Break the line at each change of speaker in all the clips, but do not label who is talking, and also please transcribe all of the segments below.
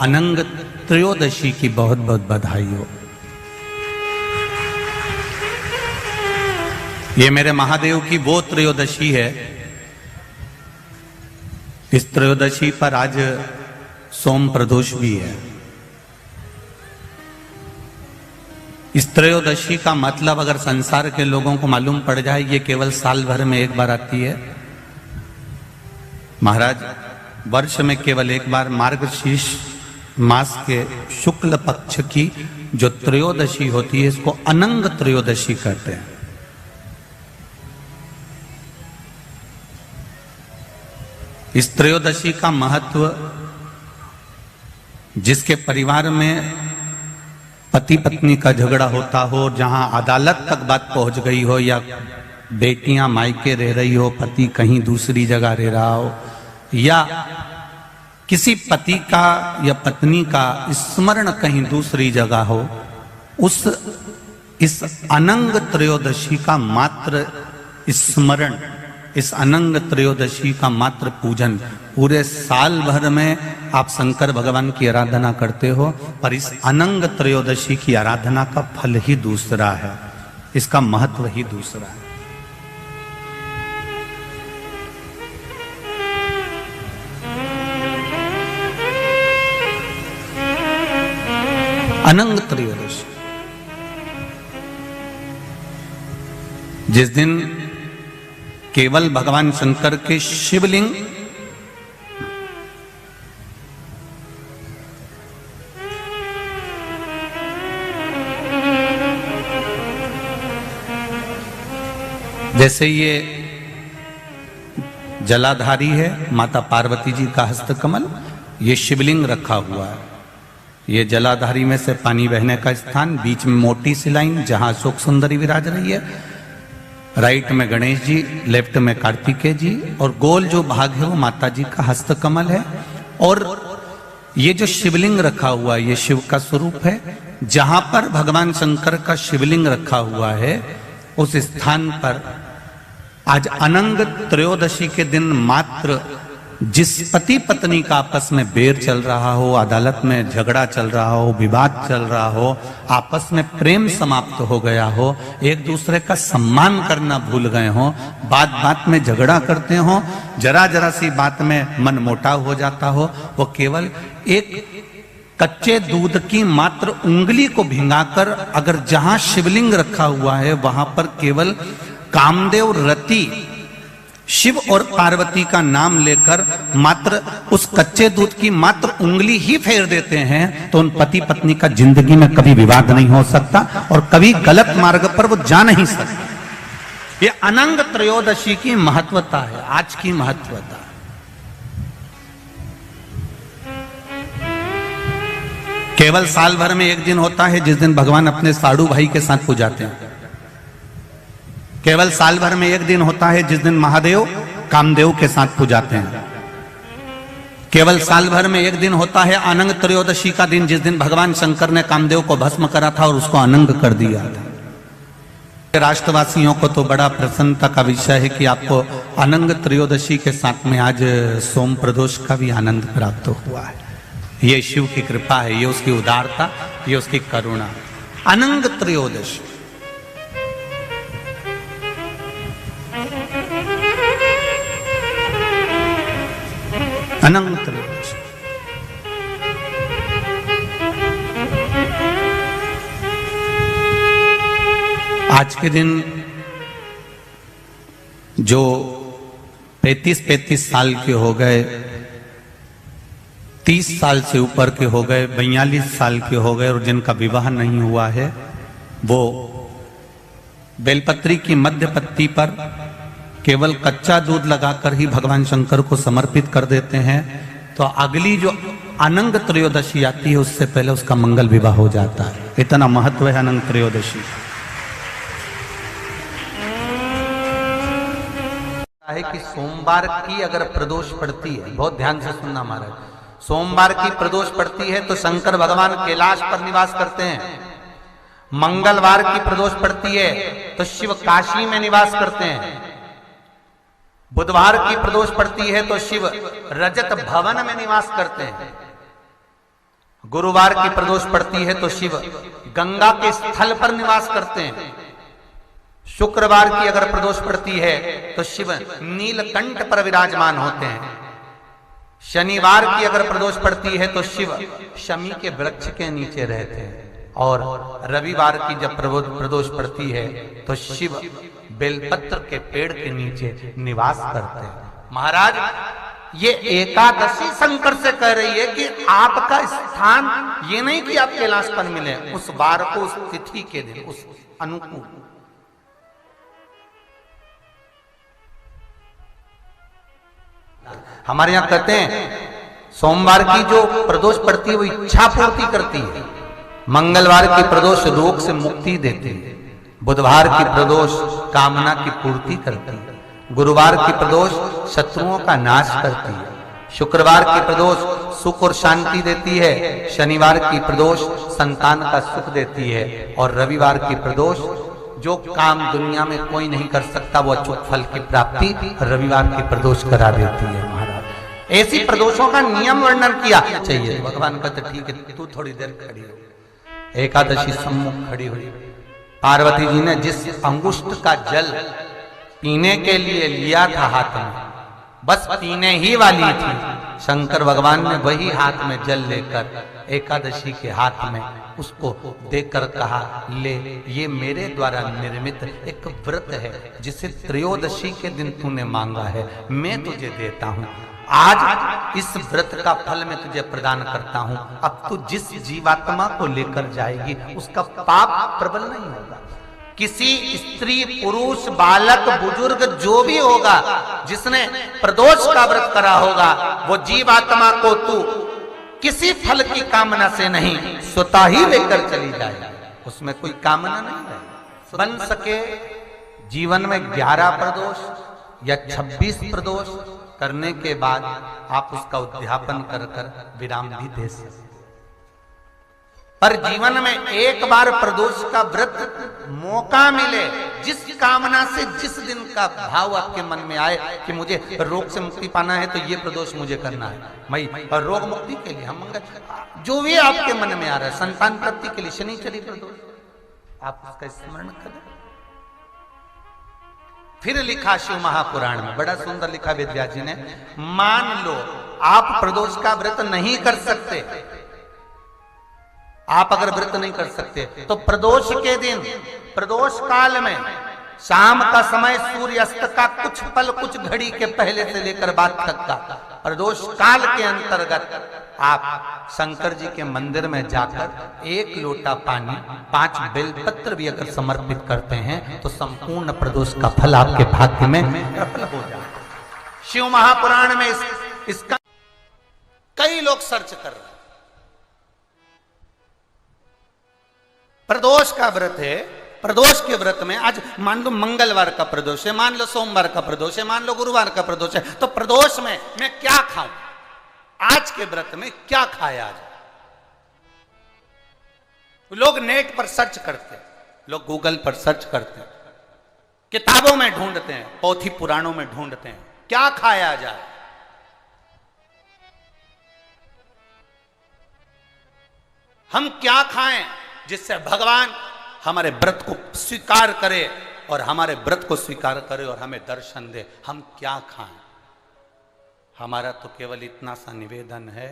अनंग त्रयोदशी की बहुत बहुत बधाई हो। ये मेरे महादेव की वो त्रयोदशी है। इस त्रयोदशी पर आज सोम प्रदोष भी है। इस त्रयोदशी का मतलब अगर संसार के लोगों को मालूम पड़ जाए, ये केवल साल भर में एक बार आती है। महाराज, वर्ष में केवल एक बार मार्गशीर्ष मास के शुक्ल पक्ष की जो त्रयोदशी होती है, इसको अनंग त्रयोदशी कहते हैं। इस त्रयोदशी का महत्व, जिसके परिवार में पति पत्नी का झगड़ा होता हो, जहां अदालत तक बात पहुंच गई हो, या बेटियां मायके रह रही हो, पति कहीं दूसरी जगह रह रहा हो, या किसी पति का या पत्नी का स्मरण कहीं दूसरी जगह हो, इस अनंग त्रयोदशी का मात्र स्मरण, इस अनंग त्रयोदशी का मात्र पूजन, पूरे साल भर में आप शंकर भगवान की आराधना करते हो, पर इस अनंग त्रयोदशी की आराधना का फल ही दूसरा है, इसका महत्व ही दूसरा है। अनंग त्रयोदशी, जिस दिन केवल भगवान शंकर के शिवलिंग जैसे ये जलाधारी है, माता पार्वती जी का हस्तकमल, ये शिवलिंग रखा हुआ है। ये जलाधारी में से पानी बहने का स्थान, बीच में मोटी सी लाइन जहां अशोक सुंदरी विराज रही है, राइट में गणेश जी, लेफ्ट में कार्तिकेय जी, और गोल जो भाग है वो माता जी का हस्तकमल है। और ये जो शिवलिंग रखा हुआ है, ये शिव का स्वरूप है। जहां पर भगवान शंकर का शिवलिंग रखा हुआ है, उस स्थान पर आज अनंग त्रयोदशी के दिन मात्र जिस पति पत्नी का आपस में बैर चल रहा हो, अदालत में झगड़ा चल रहा हो, विवाद चल रहा हो, आपस में प्रेम समाप्त हो गया हो, एक दूसरे का सम्मान करना भूल गए हो, बात बात में झगड़ा करते हो, जरा जरा सी बात में मन मोटाव हो जाता हो, वो केवल एक कच्चे दूध की मात्र उंगली को भिंगाकर, अगर जहां शिवलिंग रखा हुआ है वहां पर केवल कामदेव रति शिव और पार्वती का नाम लेकर मात्र उस कच्चे दूध की मात्र उंगली ही फेर देते हैं, तो उन पति पत्नी का जिंदगी में कभी विवाद नहीं हो सकता और कभी गलत मार्ग पर वो जा नहीं सकते। ये अनंग त्रयोदशी की महत्वता है, आज की महत्वता। केवल साल भर में एक दिन होता है जिस दिन भगवान अपने साड़ू भाई के साथ पूजाते हैं। केवल साल भर में एक दिन होता है जिस दिन महादेव कामदेव के साथ पूजाते हैं। केवल साल भर में एक दिन होता है अनंग त्रयोदशी का दिन, जिस दिन भगवान शंकर ने कामदेव को भस्म करा था और उसको अनंग कर दिया था। राष्ट्रवासियों को तो बड़ा प्रसन्नता का विषय है कि आपको अनंग त्रयोदशी के साथ में आज सोम प्रदोष का भी आनंद प्राप्त हुआ है। ये शिव की कृपा है, ये उसकी उदारता, ये उसकी करुणा। अनंग त्रयोदशी, अनंग त्रयोदशी। आज के दिन जो 35 साल के हो गए, 30 साल से ऊपर के हो गए, 42 साल के हो गए और जिनका विवाह नहीं हुआ है, वो बेलपत्री की मध्य पत्ती पर केवल कच्चा दूध लगाकर ही भगवान शंकर को समर्पित कर देते हैं, तो अगली जो अनंग त्रयोदशी आती है उससे पहले उसका मंगल विवाह हो जाता है। इतना महत्व है अनंग त्रयोदशी है कि सोमवार की अगर प्रदोष पड़ती है, बहुत ध्यान से सुनना महाराज, सोमवार की प्रदोष पड़ती है तो शंकर भगवान कैलाश पर निवास करते हैं। मंगलवार की प्रदोष पड़ती है तो शिव काशी में निवास करते हैं। बुधवार की प्रदोष पड़ती है तो शिव रजत भवन में निवास करते हैं। गुरुवार की प्रदोष पड़ती है तो शिव गंगा के स्थल पर निवास करते हैं। शुक्रवार की अगर प्रदोष पड़ती है तो शिव नीलकंठ पर विराजमान होते हैं। शनिवार की अगर प्रदोष पड़ती है तो शिव शमी के वृक्ष के नीचे रहते हैं। और रविवार की जब प्रदोष पड़ती है तो शिव बेलपत्र के पेड़ के नीचे निवास करते हैं। महाराज, ये एकादशी शंकर से कह रही है कि आपका स्थान ये नहीं कि आप कैलाश पर मिले, उस वार को, उस तिथि के दिन, उस अनुकूल। हमारे यहां कहते हैं सोमवार की जो प्रदोष पड़ती है वो इच्छा पूर्ति करती है, मंगलवार की प्रदोष रोग से मुक्ति देती है, बुधवार की प्रदोष कामना की पूर्ति करती है, गुरुवार की प्रदोष शत्रुओं का नाश करती है, शुक्रवार की प्रदोष सुख और शांति देती है, शनिवार की प्रदोष संतान का सुख देती है, और रविवार की प्रदोष जो काम दुनिया में कोई नहीं कर सकता वो अचूक फल की प्राप्ति रविवार की प्रदोष करा देती है। महाराज, ऐसी प्रदोषों का नियम वर्णन किया चाहिए। भगवान कहते ठीक है, तू थोड़ी देर खड़ी हो। एकादशी सम्मुख खड़ी हुई, पार्वती जी ने जिस अंगुष्ठ का जल पीने के लिए लिया था हाथ में, बस पीने ही वाली थी, शंकर भगवान ने वही हाथ में जल लेकर एकादशी के हाथ में उसको देकर कहा, ले, ये मेरे द्वारा निर्मित एक व्रत है जिसे त्रयोदशी के दिन तूने मांगा है, मैं तुझे देता हूं। आज इस व्रत का फल मैं तुझे प्रदान करता हूं। अब तू जिस जीवात्मा को लेकर जाएगी उसका पाप प्रबल नहीं होगा। किसी स्त्री, पुरुष, बालक, बुजुर्ग जो भी होगा जिसने प्रदोष का व्रत करा होगा, वो जीवात्मा को तू किसी फल की कामना से नहीं, स्वतः ही लेकर चली जाएगी। उसमें कोई कामना नहीं है। बन सके जीवन में 11 प्रदोष या 26 प्रदोष करने के बाद आप उसका उद्यापन कर विराम भी दे सकते। पर जीवन में एक बार प्रदोष का व्रत मौका मिले, जिस कामना से, जिस दिन का भाव आपके मन में आए कि मुझे रोग से मुक्ति पाना है तो ये प्रदोष मुझे करना है, मैं रोग मुक्ति के लिए, हम मंगल, जो भी आपके मन में आ रहा है, संतान प्राप्ति के लिए शनिचरी प्रदोष, आप उसका स्मरण करें। फिर लिखा शिव महापुराण में, बड़ा सुंदर लिखा वेदव्यास जी ने, मान लो आप प्रदोष का व्रत नहीं कर सकते, आप अगर व्रत नहीं कर सकते तो प्रदोष के दिन, प्रदोष काल में शाम का समय सूर्यास्त का कुछ पल, कुछ घड़ी के पहले से लेकर बाद तक का प्रदोष काल के अंतर्गत आप शंकर जी के मंदिर में जाकर 1 लोटा पानी, 5 बेलपत्र भी अगर समर्पित करते हैं तो संपूर्ण प्रदोष का फल आपके भाग्य में प्रबल हो जाए। शिव महापुराण में इसका कई लोग सर्च कर रहे हैं। प्रदोष का व्रत है, प्रदोष के व्रत में आज मान लो मंगलवार का प्रदोष है, मान लो सोमवार का प्रदोष है, मान लो गुरुवार का प्रदोष है, तो प्रदोष में मैं क्या खाऊं, आज के व्रत में क्या खाया जाए। लोग नेट पर सर्च करते हैं, लोग गूगल पर सर्च करते हैं, किताबों में ढूंढते हैं, पोथी पुराणों में ढूंढते हैं, क्या खाया जाए। हम क्या खाएं जिससे भगवान हमारे व्रत को स्वीकार करे और हमारे व्रत को स्वीकार करे और हमें दर्शन दे। हम क्या खाएं? हमारा तो केवल इतना सा निवेदन है,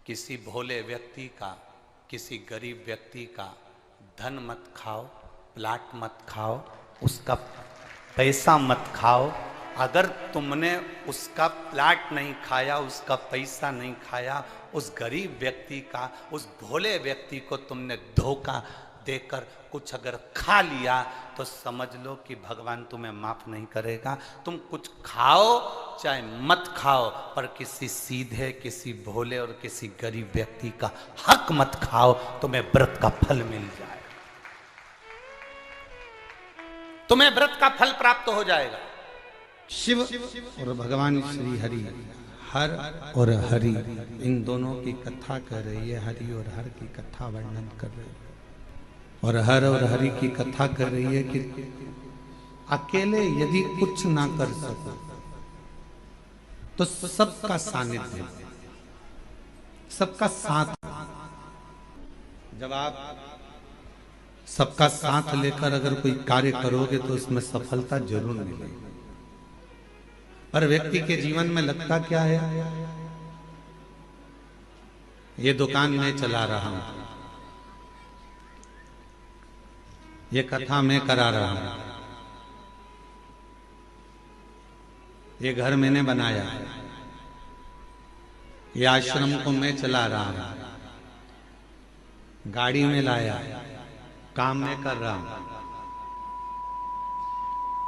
किसी भोले व्यक्ति का, किसी गरीब व्यक्ति का धन मत खाओ, प्लाट मत खाओ, उसका पैसा मत खाओ। अगर तुमने उसका प्लाट नहीं खाया, उसका पैसा नहीं खाया, उस गरीब व्यक्ति का, उस भोले व्यक्ति को तुमने धोखा देकर कुछ अगर खा लिया तो समझ लो कि भगवान तुम्हें माफ नहीं करेगा। तुम कुछ खाओ चाहे मत खाओ, पर किसी सीधे, किसी भोले और किसी गरीब व्यक्ति का हक मत खाओ, तुम्हें व्रत का फल मिल जाए, तुम्हें व्रत का फल प्राप्त हो जाएगा। शिव और भगवान श्री हरि, हर और हरि, इन दोनों की कथा कर रही है। हरि और हर की कथा वर्णन कर रही है, और हर और हरि की कथा कर रही है कि अकेले यदि कुछ ना कर सको तो सबका सानिध्य, सबका साथ। जब आप सबका साथ लेकर अगर कोई कार्य करोगे तो उसमें सफलता जरूर मिलेगी। पर व्यक्ति के जीवन में लगता क्या है, ये दुकान मैं चला रहा हूं, ये कथा मैं करा रहा हूं, ये घर मैंने बनाया, ये आश्रम को मैं चला रहा हूं, गाड़ी में लाया, काम में कर रहा हूं।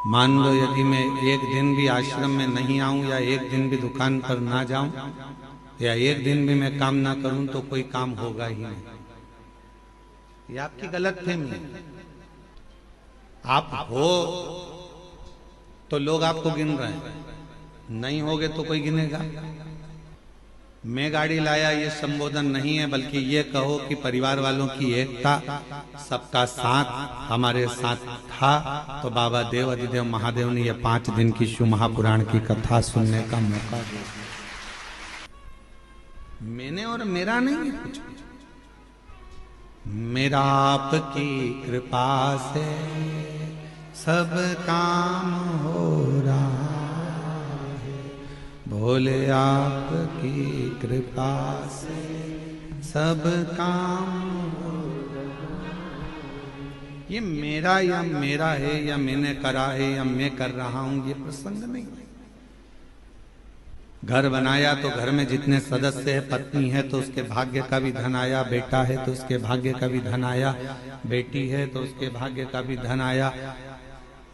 मान लो यदि मैं एक दिन भी आश्रम में नहीं आऊं या एक दिन भी दुकान पर ना जाऊं या एक दिन भी मैं काम ना करूं तो कोई काम होगा ही नहीं। ये आपकी गलतफहमी है। आप हो तो लोग आपको गिन रहे हैं, नहीं होगे तो कोई गिनेगा। मैं गाड़ी लाया ये संबोधन नहीं है, बल्कि ये कहो कि परिवार वालों की एकता, सबका साथ हमारे साथ था। तो बाबा देव अधिदेव महादेव ने ये 5 दिन की शिव महापुराण की कथा सुनने का मौका दिया। मैंने और मेरा नहीं है कुछ, मेरा आपकी कृपा से सब काम हो रहा, भोले आपकी कृपा से सब काम हो रहा। ये मेरा है या मैंने करा है या मैं कर रहा हूं, ये प्रसंग नहीं है। घर बनाया तो घर में जितने सदस्य है, पत्नी है तो उसके भाग्य का भी धन आया, बेटा है तो उसके भाग्य का भी धन आया, बेटी है तो उसके भाग्य का भी धन आया,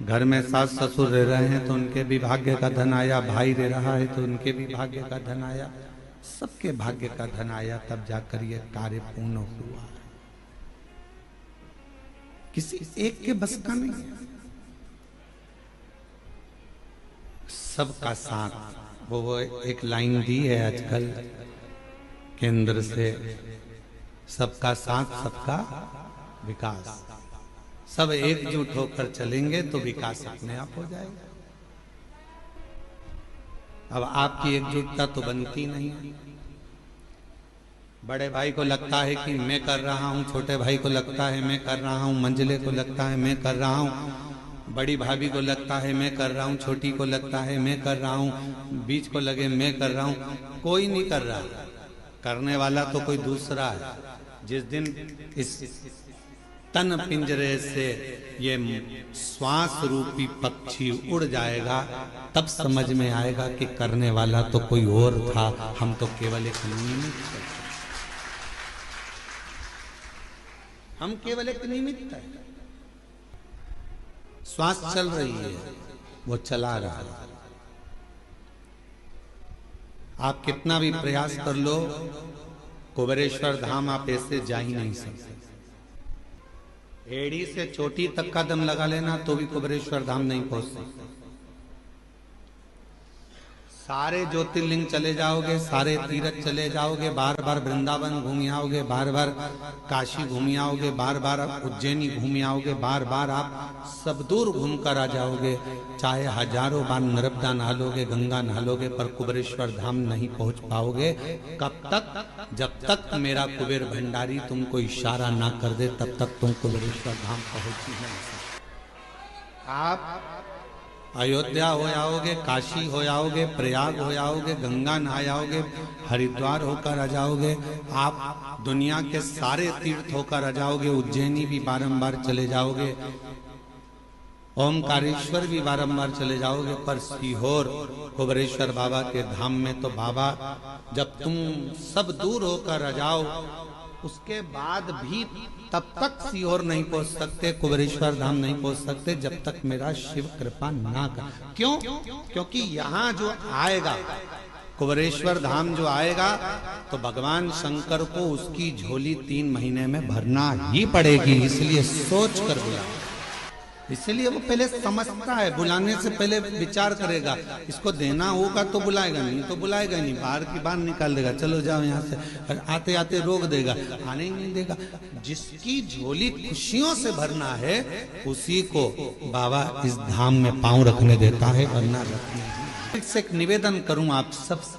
घर में सास ससुर रह रहे हैं तो उनके भी भाग्य का धन आया, भाई रह रहा है तो उनके भी भाग्य का धन आया, सबके भाग्य का धन आया, तब जाकर ये कार्य पूर्ण हुआ। किसी एक के बस का नहीं है, सबका साथ। वो एक लाइन दी है आजकल केंद्र से, सबका साथ सबका विकास। सब एकजुट होकर चलेंगे तो विकास अपने आप हो जाएगा। अब आपकी एकजुटता तो बनती नहीं है। बड़े भाई को लगता है कि मैं कर रहा हूं, छोटे भाई को लगता है मैं कर रहा हूं, मंझले को लगता है मैं कर रहा हूं, बड़ी भाभी को लगता है मैं कर रहा हूं, छोटी को लगता है मैं कर रहा हूं, बीच को लगे मैं कर रहा हूं। कोई नहीं कर रहा, करने वाला तो कोई दूसरा है। जिस दिन इस तन पिंजरे से ये श्वास रूपी पक्षी उड़ जाएगा, तब समझ में आएगा कि करने वाला तो कोई और था, हम तो केवल एक निमित्त थे। हम केवल एक निमित्त है। श्वास चल रही है, वो चला रहा है। आप कितना भी प्रयास कर लो, कुबेरेश्वर धाम आप ऐसे जा ही नहीं सकते। एड़ी से चोटी तक का दम लगा लेना तो भी कुबेरेश्वर धाम नहीं पहुंच सकते। सारे ज्योतिर्लिंग चले जाओगे, सारे तीर्थ चले जाओगे, बार बार वृंदावन घूम आओगे, बार बार काशी घूम आओगे, बार बार उज्जैनी घूम आओगे, बार बार आप सब दूर घूम कर आ जाओगे, चाहे हजारों बार नर्मदा नहा लोगे, गंगा नहा लोगे, पर कुबेरेश्वर धाम नहीं पहुंच पाओगे। कब तक? जब तक मेरा कुबेर भंडारी तुमको इशारा ना कर दे, तब तक तुम कुबेरेश्वर धाम पहुंच ही नहीं सकते। आप अयोध्या हो आओगे, काशी हो आओगे, प्रयाग हो आओगे, गंगा नहा आओगे, हरिद्वार होकर आ जाओगे, आप दुनिया के सारे तीर्थ होकर आ जाओगे, उज्जैनी भी बारंबार चले जाओगे, ओमकारेश्वर भी बारंबार चले जाओगे, पर सीहोर कुबेरेश्वर बाबा के धाम में तो बाबा जब तुम सब दूर होकर आ जाओ, उसके बाद भी तब तक सीहोर नहीं पहुंच सकते, कुबेरेश्वर धाम नहीं पहुंच सकते, जब तक मेरा शिव कृपा ना कर। क्यों? क्योंकि यहाँ जो आएगा, कुबेरेश्वर धाम जो आएगा, तो भगवान शंकर को उसकी झोली 3 महीने में भरना ही पड़ेगी। इसलिए सोच कर बुला, इसलिए वो पहले समझता है, बुलाने से पहले विचार करेगा, इसको देना होगा तो बुलाएगा, नहीं तो बुलाएगा नहीं, बाहर की बाहर निकाल देगा, चलो जाओ यहाँ से, आते आते रोक देगा, आने ही नहीं देगा। जिसकी झोली खुशियों से भरना है, उसी को बाबा इस धाम में पांव रखने देता है, वरना रखने। एक निवेदन करूं आप सबसे,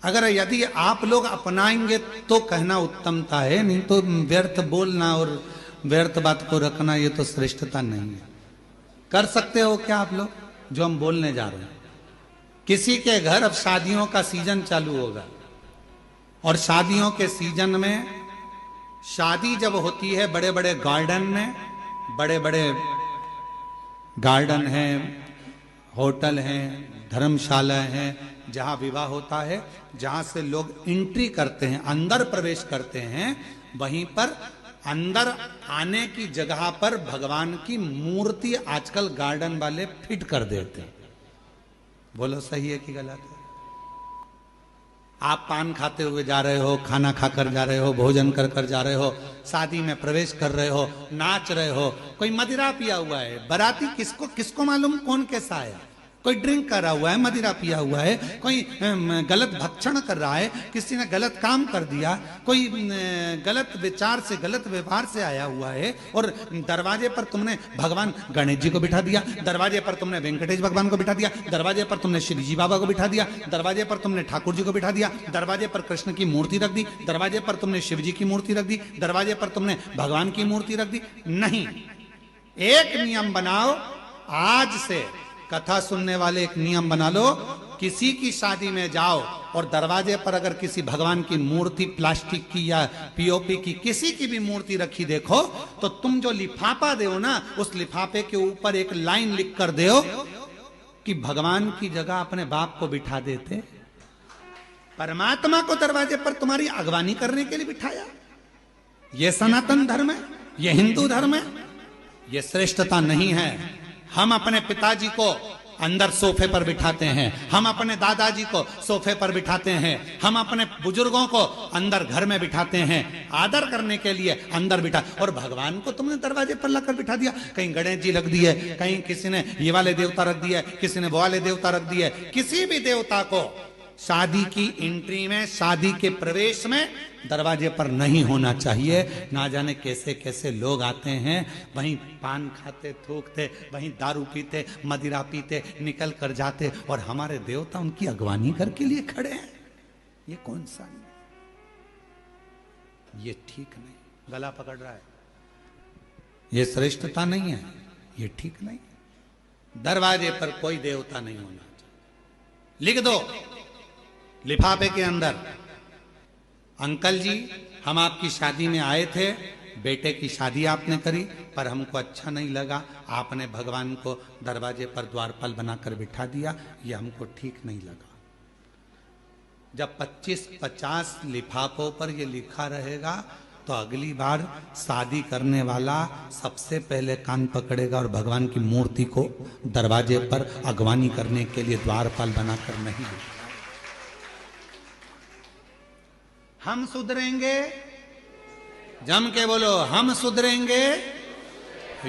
अगर यदि आप लोग अपनाएंगे तो कहना उत्तमता है, नहीं तो व्यर्थ बोलना और व्यर्थ बात को रखना ये तो श्रेष्ठता नहीं है। कर सकते हो क्या आप लोग जो हम बोलने जा रहे हैं? किसी के घर अब शादियों का सीजन चालू होगा और शादियों के सीजन में शादी जब होती है बड़े बड़े गार्डन में, बड़े बड़े गार्डन हैं, होटल हैं, धर्मशाला हैं, जहां विवाह होता है, जहां से लोग एंट्री करते हैं, अंदर प्रवेश करते हैं, वहीं पर अंदर आने की जगह पर भगवान की मूर्ति आजकल गार्डन वाले फिट कर देते हैं। बोलो सही है कि गलत है? आप पान खाते हुए जा रहे हो, खाना खाकर जा रहे हो, भोजन कर कर जा रहे हो, शादी में प्रवेश कर रहे हो, नाच रहे हो, कोई मदिरा पिया हुआ है, बाराती किसको मालूम कौन कैसा आया, कोई ड्रिंक कर रहा हुआ है, मदिरा पिया हुआ है, कोई गलत भक्षण कर रहा है, किसी ने गलत काम कर दिया, कोई गलत विचार से गलत व्यवहार से आया हुआ है, और दरवाजे पर तुमने भगवान गणेश जी को बिठा दिया, दरवाजे पर तुमने वेंकटेश भगवान को बिठा दिया, दरवाजे पर तुमने श्री जी बाबा को बिठा दिया, दरवाजे पर तुमने ठाकुर जी को बिठा दिया, दरवाजे पर कृष्ण की मूर्ति रख दी, दरवाजे पर तुमने शिव जी की मूर्ति रख दी, दरवाजे पर तुमने भगवान की मूर्ति रख दी। नहीं, एक नियम बनाओ, आज से कथा सुनने वाले एक नियम बना लो, किसी की शादी में जाओ और दरवाजे पर अगर किसी भगवान की मूर्ति प्लास्टिक की या पीओपी की किसी की भी मूर्ति रखी देखो, तो तुम जो लिफाफा दो ना, उस लिफाफे के ऊपर एक लाइन लिख कर दो कि भगवान की जगह अपने बाप को बिठा देते, परमात्मा को दरवाजे पर तुम्हारी अगवानी करने के लिए बिठाया। यह सनातन धर्म है, यह हिंदू धर्म है, यह श्रेष्ठता नहीं है। हम अपने पिताजी को अंदर सोफे पर बिठाते हैं, हम अपने दादाजी को सोफे पर बिठाते हैं, हम अपने बुजुर्गों को अंदर घर में बिठाते हैं, आदर करने के लिए अंदर बिठा, और भगवान को तुमने दरवाजे पर लाकर बिठा दिया। कहीं गणेश जी रख दिए, कहीं किसी ने ये वाले देवता रख दिए, किसी ने वो वाले देवता रख दिए। किसी भी देवता को शादी की एंट्री में, शादी के प्रवेश में दरवाजे पर नहीं होना चाहिए। ना जाने कैसे कैसे लोग आते हैं, वहीं पान खाते, थूकते, वहीं दारू पीते, मदिरा पीते, निकल कर जाते, और हमारे देवता उनकी अगवानी करके लिए खड़े हैं। ये कौन सा है? ये ठीक नहीं, गला पकड़ रहा है, ये श्रेष्ठता नहीं है, ये ठीक नहीं। दरवाजे पर कोई देवता नहीं होना चाहिए। लिख दो लिफाफे के अंदर, अंकल जी हम आपकी शादी में आए थे, बेटे की शादी आपने करी, पर हमको अच्छा नहीं लगा, आपने भगवान को दरवाजे पर द्वारपाल बनाकर बिठा दिया, ये हमको ठीक नहीं लगा। जब 25-50 लिफाफों पर ये लिखा रहेगा, तो अगली बार शादी करने वाला सबसे पहले कान पकड़ेगा और भगवान की मूर्ति को दरवाजे पर अगवानी करने के लिए द्वारपाल बनाकर नहीं बिठाएगा। हम सुधरेंगे, जम के बोलो, हम सुधरेंगे